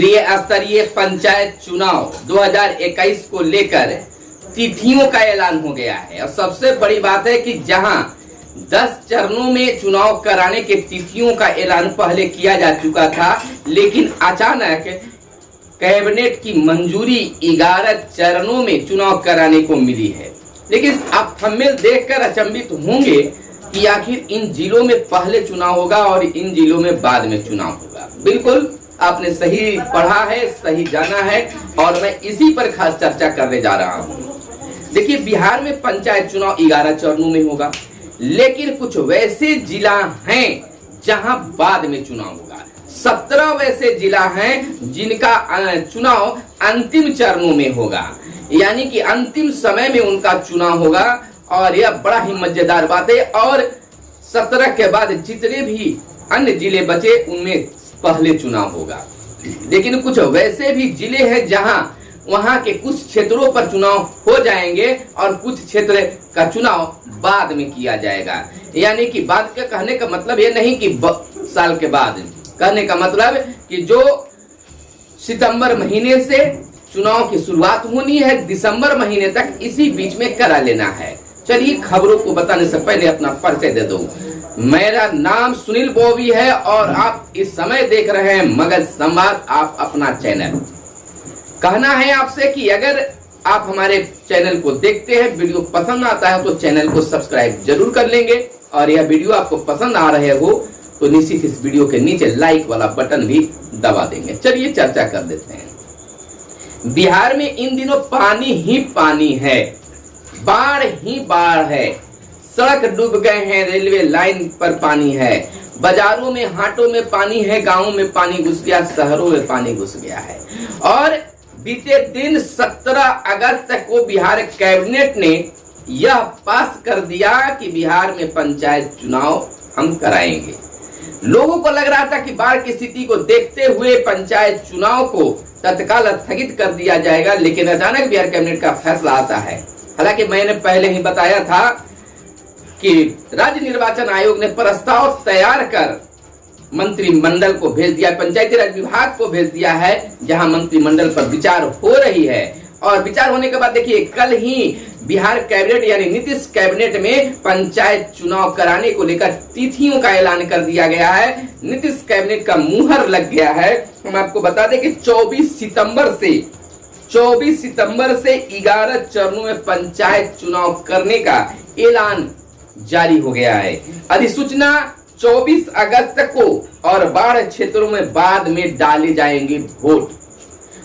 त्रिस्तरीय पंचायत चुनाव 2021 को लेकर तिथियों का ऐलान हो गया है। और सबसे बड़ी बात है कि जहां 10 चरणों में चुनाव कराने के तिथियों का ऐलान पहले किया जा चुका था, लेकिन अचानक कैबिनेट की मंजूरी 11 चरणों में चुनाव कराने को मिली है। लेकिन आप थंबनेल देखकर अचंभित होंगे कि आखिर इन जिलों में पहले चुनाव होगा और इन जिलों में बाद में चुनाव होगा। बिल्कुल आपने सही पढ़ा है, सही जाना है, और मैं इसी पर खास चर्चा करने जा रहा हूं। देखिए, बिहार में पंचायत चुनाव 11 चरणों में होगा, लेकिन कुछ वैसे जिला हैं जहां बाद में चुनाव होगा। 17 वैसे जिला हैं जिनका चुनाव अंतिम चरणों में होगा, यानी कि अंतिम समय में उनका चुनाव होगा। और यह बड़ा ही मजेदार बात है। और 17 के बाद जितने भी अन्य जिले बचे उनमें पहले चुनाव होगा। लेकिन कुछ वैसे भी जिले हैं जहां वहां के कुछ क्षेत्रों पर चुनाव हो जाएंगे और कुछ क्षेत्र का चुनाव बाद में किया जाएगा। यानी कि बाद का कहने का मतलब ये नहीं कि साल के बाद, कहने का मतलब कि जो सितंबर महीने से चुनाव की शुरुआत होनी है, दिसंबर महीने तक इसी बीच में करा लेना है। चलिए, खबरों को बताने से पहले अपना परिचय दे दूं। मेरा नाम सुनील बॉबी है और आप इस समय देख रहे हैं मगध संवाद, आप अपना चैनल। कहना है आपसे कि अगर आप हमारे चैनल को देखते हैं, वीडियो पसंद आता है तो चैनल को सब्सक्राइब जरूर कर लेंगे। और यह वीडियो आपको पसंद आ रहे हो तो निश्चित इस वीडियो के नीचे लाइक वाला बटन भी दबा देंगे। चलिए चर्चा कर देते हैं। बिहार में इन दिनों पानी ही पानी है, बाढ़ ही बाढ़ है। सड़क डूब गए हैं, रेलवे लाइन पर पानी है, बाजारों में हाटों में पानी है, गांवों में पानी घुस गया, शहरों में पानी घुस गया है। और बीते दिन 17 अगस्त को बिहार कैबिनेट ने यह पास कर दिया कि बिहार में पंचायत चुनाव हम कराएंगे। लोगों को लग रहा था कि बाढ़ की स्थिति को देखते हुए पंचायत चुनाव को तत्काल स्थगित कर दिया जाएगा, लेकिन अचानक बिहार कैबिनेट का फैसला आता है। हालांकि मैंने पहले ही बताया था कि राज्य निर्वाचन आयोग ने प्रस्ताव तैयार कर मंत्रिमंडल को भेज दिया, पंचायती राज विभाग को भेज दिया है, जहां मंत्रिमंडल पर विचार हो रही है। और विचार होने के बाद देखिए, कल ही बिहार कैबिनेट यानी नीतीश कैबिनेट में पंचायत चुनाव कराने को लेकर तिथियों का ऐलान कर दिया गया है। नीतीश कैबिनेट का मुहर लग गया है। हम आपको बता दें कि 24 सितंबर से 11 चरणों में पंचायत चुनाव करने का ऐलान जारी हो गया है। अधिसूचना 24 अगस्त को, और बाढ़ क्षेत्रों में बाद में डाले जाएंगे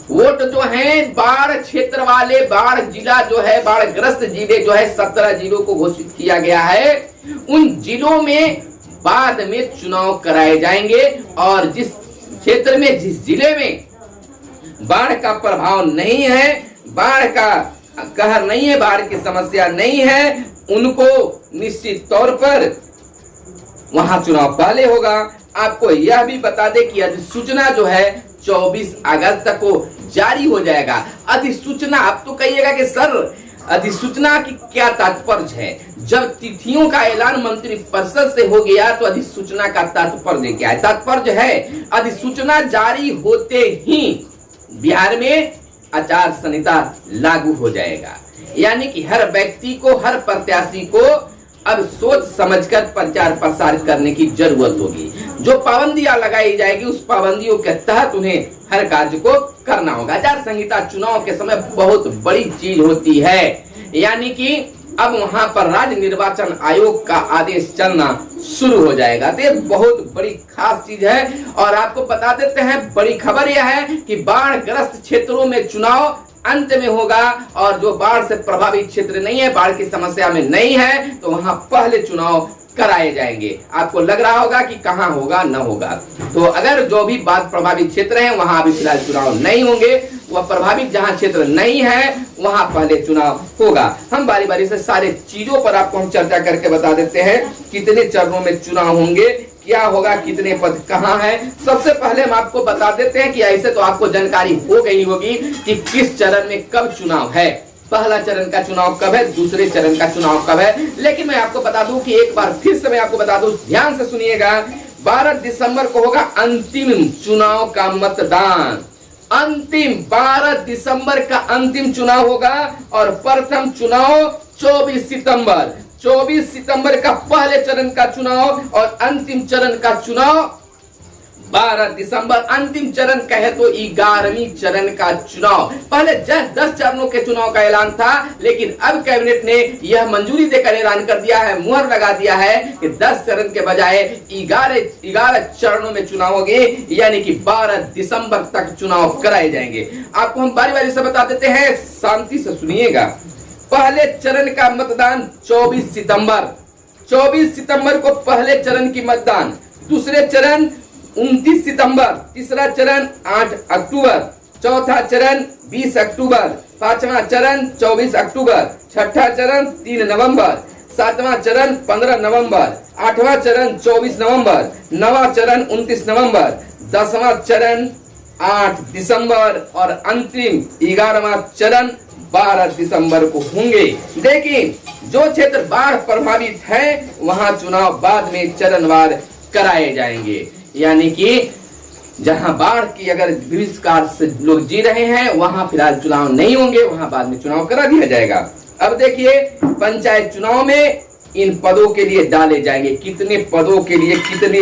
वोट जो है बाढ़ क्षेत्र वाले, बाढ़ जिला जो है, बाढ़ग्रस्त जिले जो है 17 जिलों को घोषित किया गया है, उन जिलों में बाद में चुनाव कराए जाएंगे। और जिस क्षेत्र में, जिस जिले में बाढ़ का प्रभाव नहीं है, बाढ़ का कहर नहीं है, बाढ़ की समस्या नहीं है, उनको निश्चित तौर पर वहां चुनाव पहले होगा। आपको यह भी बता दें कि अधिसूचना जो है 24 अगस्त को जारी हो जाएगा। अधिसूचना, आप तो कहिएगा कि सर अधिसूचना की क्या तात्पर्य है? जब तिथियों का ऐलान मंत्रिपरिषद से हो गया तो अधिसूचना का तात्पर्य क्या है? तात्पर्य है अधिसूचना जारी होते ही बिहार में आचार संहिता लागू हो जाएगा। यानी कि हर व्यक्ति को, हर प्रत्याशी को अब सोच समझकर प्रचार प्रसार करने की जरूरत होगी। जो पाबंदियां लगाई जाएगी उस पाबंदियों के तहत उन्हें हर कार्य को करना होगा। आचार संहिता चुनाव के समय बहुत बड़ी चीज होती है, यानी कि अब वहां पर राज्य निर्वाचन आयोग का आदेश चलना शुरू हो जाएगा। तो ये बहुत बड़ी खास चीज है। और आपको बता देते हैं, बड़ी खबर यह है कि बाढ़ ग्रस्त क्षेत्रों में चुनाव अंत में होगा, और जो बाढ़ से प्रभावित क्षेत्र नहीं है, बाढ़ की समस्या में नहीं है, तो वहां पहले चुनाव कराए जाएंगे। आपको लग रहा होगा कि कहां होगा, न होगा। तो अगर जो भी बाढ़ प्रभावित क्षेत्र हैं वहां अभी फिलहाल चुनाव नहीं होंगे, वह प्रभावित जहां क्षेत्र नहीं है वहां पहले चुनाव होगा। हम बारी बारी से सारे चीजों पर आपको हम चर्चा करके बता देते हैं, कितने चरणों में चुनाव होंगे, क्या होगा, कितने पद कहां है। सबसे पहले हम आपको बता देते हैं कि ऐसे तो आपको जानकारी हो गई होगी कि किस चरण में कब चुनाव है। पहला चरण का चुनाव कब है, दूसरे चरण का चुनाव कब है। लेकिन मैं आपको बता दूं कि एक बार फिर से मैं आपको बता दूं, ध्यान से सुनिएगा, 12 दिसंबर को होगा अंतिम चुनाव का मतदान। अंतिम 12 दिसंबर का अंतिम चुनाव होगा और प्रथम चुनाव 24 सितंबर। 24 सितंबर का पहले चरण का चुनाव और अंतिम चरण का चुनाव 12 दिसंबर। अंतिम चरण कहे तो 11वीं चरण का चुनाव। पहले 10 चरणों के चुनाव का ऐलान था, लेकिन अब कैबिनेट ने यह मंजूरी देकर ऐलान कर दिया है, मुहर लगा दिया है कि 10 चरण के बजाय 11 चरणों में चुनाव होंगे, यानी कि 12 दिसंबर तक चुनाव कराए जाएंगे। आपको हम बारी बारी से बता देते हैं, शांति से सुनिएगा। पहले चरण का मतदान 24 सितंबर। 24 सितंबर को पहले चरण की मतदान। दूसरे चरण 29 सितंबर। तीसरा चरण 8 अक्टूबर। चौथा चरण 20 अक्टूबर। पांचवा चरण 24 अक्टूबर। छठा चरण 3 नवंबर। सातवां चरण 15 नवंबर। आठवां चरण 24 नवंबर। नवां चरण 29 नवंबर। 10वां चरण 8 दिसंबर और अंतिम 11वां चरण 12 दिसंबर को होंगे। लेकिन जो क्षेत्र बाढ़ प्रभावित है वहां चुनाव बाद में चरणवार कराए जाएंगे, यानी कि जहां बाढ़ की अगर विस्तार से लोग जी रहे हैं वहां फिलहाल चुनाव नहीं होंगे, वहां बाद में चुनाव करा दिया जाएगा। अब देखिए, पंचायत चुनाव में इन पदों के लिए डाले जाएंगे, कितने पदों के लिए कितने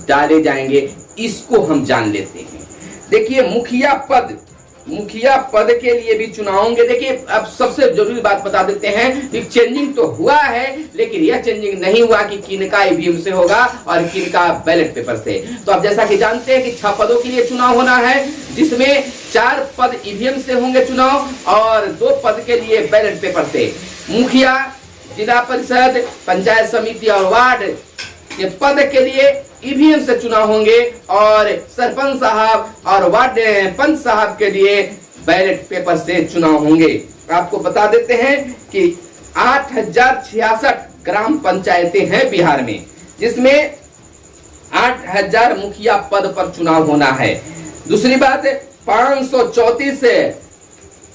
डाले जाएंगे इसको हम जान लेते हैं। देखिए, मुखिया पद के लिए भी चुनाव होंगे। देखिए, अब सबसे जरूरी बात बता देते हैं कि चेंजिंग तो हुआ है, लेकिन यह चेंजिंग नहीं हुआ कि किनका ईवीएम से होगा और किनका बैलेट पेपर से। तो अब जैसा कि जानते हैं कि 6 पदों के लिए चुनाव होना है, जिसमें 4 पद ईवीएम से होंगे चुनाव और 2 पद के लिए बैलेट पेपर से। मुखिया, जिला परिषद, पंचायत समिति और वार्ड के पद के लिए ईवीएम से चुनाव होंगे और सरपंच साहब और वार्ड पंच साहब के लिए बैलेट पेपर से चुनाव होंगे। आपको बता देते हैं कि 8066 ग्राम पंचायतें हैं बिहार में, जिसमें 8000 मुखिया पद पर चुनाव होना है। दूसरी बात, 534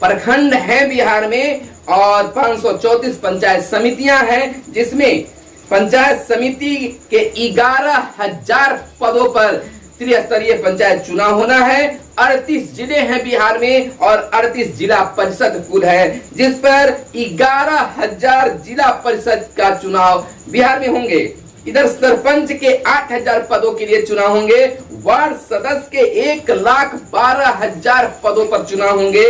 प्रखंड हैं बिहार में और 534 पंचायत समितियां हैं, जिसमें पंचायत समिति के 11000 पदों पर त्रिस्तरीय पंचायत चुनाव होना है। 38 जिले हैं बिहार में और 38 जिला परिषद कुल है, जिस पर 11000 जिला परिषद का चुनाव बिहार में होंगे। इधर सरपंच के 8000 पदों के लिए चुनाव होंगे। वार्ड सदस्य के 1,12,000 पदों पर चुनाव होंगे।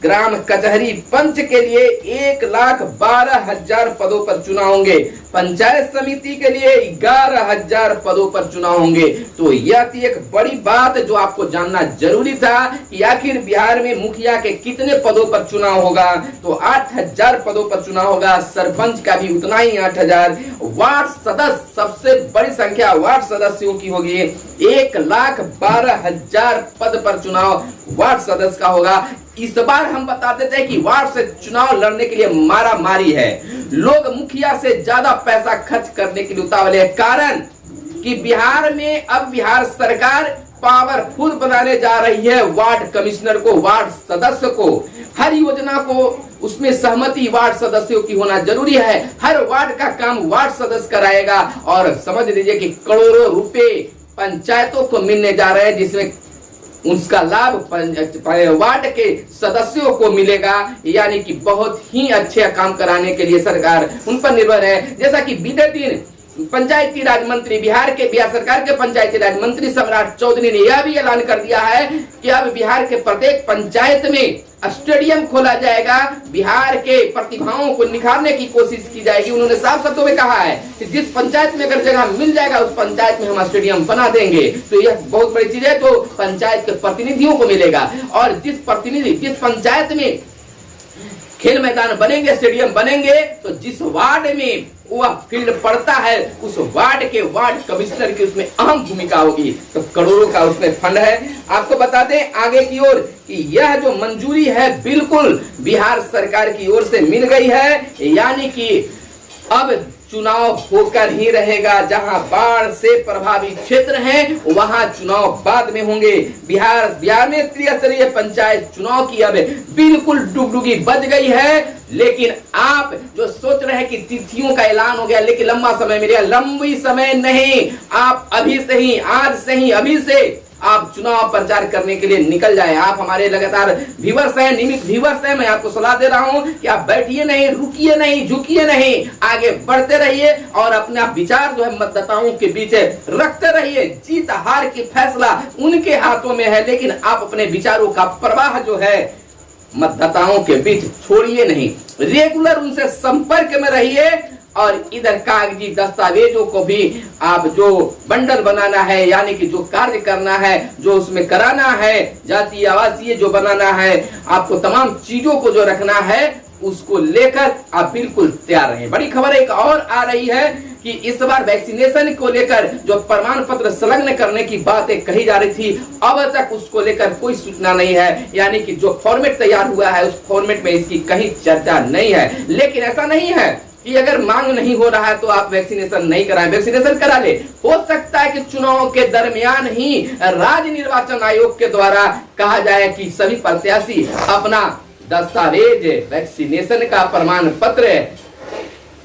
ग्राम कचहरी पंच के लिए 1,12,000 पदों पर चुनाव होंगे। पंचायत समिति के लिए 11,000 पदों पर चुनाव होंगे। तो यह थी एक बड़ी बात जो आपको जानना जरूरी था कि आखिर बिहार में मुखिया के कितने पदों पर चुनाव होगा। तो 8,000 पदों पर चुनाव होगा, सरपंच का भी उतना ही 8,000। वार्ड सदस्य, सबसे बड़ी संख्या वार्ड सदस्यों की होगी, 1,12,000 पद पर चुनाव वार्ड सदस्य का होगा। इस बार हम बता देते हैं कि वार्ड से चुनाव लड़ने के लिए मारा मारी है। लोग मुखिया से ज्यादा पैसा खर्च करने के लिए उतावले हैं, कारण कि बिहार में अब बिहार सरकार पावरफुल बनाने जा रही है वार्ड कमिश्नर को, वार्ड सदस्य को। हर योजना को उसमें सहमति वार्ड सदस्यों की होना जरूरी है। हर वार्ड का काम वार्ड सदस्य कराएगा और समझ लीजिए कि करोड़ों रुपए पंचायतों को मिलने जा रहे हैं, जिसमें उसका लाभ वार्ड के सदस्यों को मिलेगा। यानी कि बहुत ही अच्छे काम कराने के लिए सरकार उन पर निर्भर है। जैसा कि बीते दिन पंचायती राज मंत्री, बिहार सरकार के पंचायती राज मंत्री सम्राट चौधरी ने यह भी ऐलान कर दिया है कि अब बिहार के प्रत्येक पंचायत में स्टेडियम खोला जाएगा। बिहार के प्रतिभाओं को निखारने की कोशिश की जाएगी। उन्होंने साफ शब्दों में कहा है कि जिस पंचायत में अगर जगह मिल जाएगा उस पंचायत में हम स्टेडियम बना देंगे। तो यह बहुत बड़ी चीज है, तो पंचायत के प्रतिनिधियों को मिलेगा। और जिस पंचायत में खेल मैदान बनेंगे, स्टेडियम बनेंगे, तो जिस वार्ड में वह फील्ड पड़ता है उस वार्ड के वार्ड कमिश्नर की उसमें अहम भूमिका होगी। तो करोड़ों का उसमें फंड है। आपको बता दें आगे की ओर कि यह जो मंजूरी है बिल्कुल बिहार सरकार की ओर से मिल गई है। यानी कि अब चुनाव होकर ही रहेगा। जहां बाढ़ से प्रभावित क्षेत्र हैं वहां चुनाव बाद में होंगे। बिहार में त्रिस्तरीय पंचायत चुनाव की अब बिल्कुल डुगडुगी बज गई है। लेकिन आप जो सोच रहे हैं कि तिथियों का ऐलान हो गया लेकिन लंबा समय मिलेगा, लंबी समय नहीं। आप अभी से ही, आज से ही, अभी से आप चुनाव प्रचार करने के लिए निकल जाए। आप हमारे लगातार व्यूअर्स हैं, नियमित व्यूअर्स हैं। मैं आपको सलाह दे रहा हूं कि आप बैठिए नहीं, रुकिए नहीं, झुकिए नहीं, आगे बढ़ते रहिए और अपना विचार जो है मतदाताओं के बीच रखते रहिए। जीत हार की फैसला उनके हाथों में है, लेकिन आप अपने विचारों का प्रवाह जो है मतदाताओं के बीच छोड़िए नहीं। रेगुलर उनसे संपर्क में रहिए और इधर कागजी दस्तावेजों को भी आप जो बंडल बनाना है, यानी कि जो कार्य करना है, जो उसमें कराना है, जातीय आवासीय जो बनाना है, आपको तमाम चीजों को जो रखना है उसको लेकर आप बिल्कुल तैयार रहें। बड़ी खबर एक और आ रही है कि इस बार वैक्सीनेशन को लेकर जो प्रमाण पत्र संलग्न करने की बातें कही जा रही थी, अब तक उसको लेकर कोई सूचना नहीं है। यानी कि जो फॉर्मेट तैयार हुआ है उस फॉर्मेट में इसकी कहीं चर्चा नहीं है। लेकिन ऐसा नहीं है कि अगर मांग नहीं हो रहा है तो आप वैक्सीनेशन नहीं कराएं, वैक्सीनेशन करा ले। हो सकता है कि चुनाव के दरमियान ही राज्य निर्वाचन आयोग के द्वारा कहा जाए कि सभी प्रत्याशी अपना दस्तावेज, वैक्सीनेशन का प्रमाण पत्र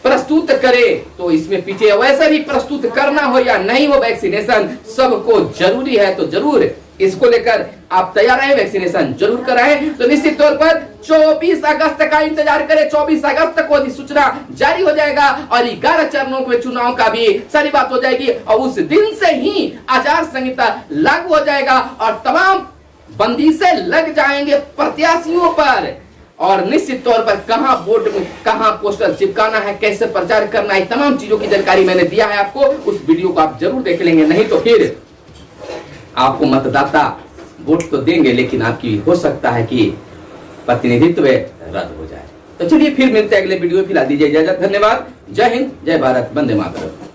प्रस्तुत करे। तो इसमें पीछे वैसे भी प्रस्तुत करना हो या नहीं हो, वैक्सीनेशन सबको जरूरी है। तो जरूर इसको लेकर आप तैयार हैं, वैक्सीनेशन जरूर कराएं। तो निश्चित तौर पर 24 अगस्त का इंतजार करें। 24 अगस्त को अधिसूचना जारी हो जाएगा और 11 चरणों के चुनाव का भी सारी बात हो जाएगी और उस दिन से ही आचार संहिता लागू हो जाएगा और तमाम बंदिशें लग जाएंगे प्रत्याशियों पर। और निश्चित तौर पर कहां वोट में कहां पोस्टर चिपकाना है, कैसे प्रचार करना है, तमाम चीजों की जानकारी मैंने दिया है आपको। उस वीडियो को आप जरूर देख लेंगे, नहीं तो फिर आपको मतदाता वोट तो देंगे लेकिन आपकी हो सकता है कि प्रतिनिधित्व रद्द हो जाए। तो चलिए फिर मिलते हैं अगले वीडियो में। फिलहाल दीजिए इजाजत। धन्यवाद। जय हिंद, जय भारत, वंदे मातरम।